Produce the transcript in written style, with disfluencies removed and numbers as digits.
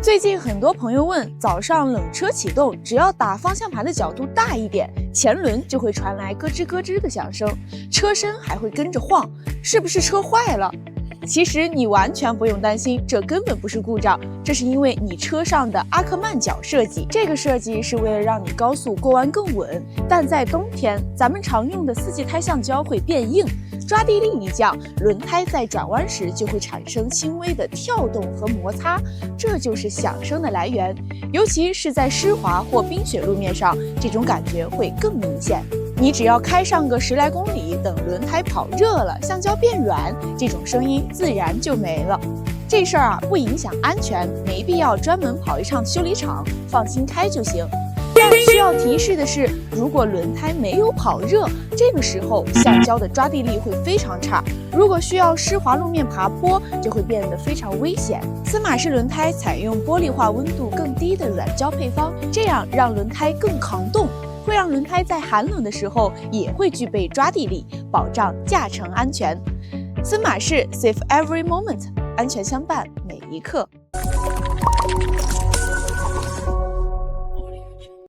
最近很多朋友问，早上冷车启动，只要打方向盘的角度大一点，前轮就会传来咯吱咯吱的响声，车身还会跟着晃，是不是车坏了？其实你完全不用担心，这根本不是故障，这是因为你车上的阿克曼角设计。这个设计是为了让你高速过弯更稳，但在冬天，咱们常用的4季胎橡胶会变硬，抓地力一降，轮胎在转弯时就会产生轻微的跳动和摩擦，这就是响声的来源。尤其是在湿滑或冰雪路面上，这种感觉会更明显。你只要开上个10来公里，等轮胎跑热了，橡胶变软，这种声音自然就没了。这事儿不影响安全，没必要专门跑一趟修理厂，放心开就行。但需要提示的是，如果轮胎没有跑热，这个时候橡胶的抓地力会非常差，如果需要湿滑路面爬坡，就会变得非常危险。司马氏轮胎采用玻璃化温度更低的软胶配方，这样让轮胎更抗冻，会让轮胎在寒冷的时候也会具备抓地力，保障驾乘安全。司马氏 Safe Every Moment， 安全相伴每一刻。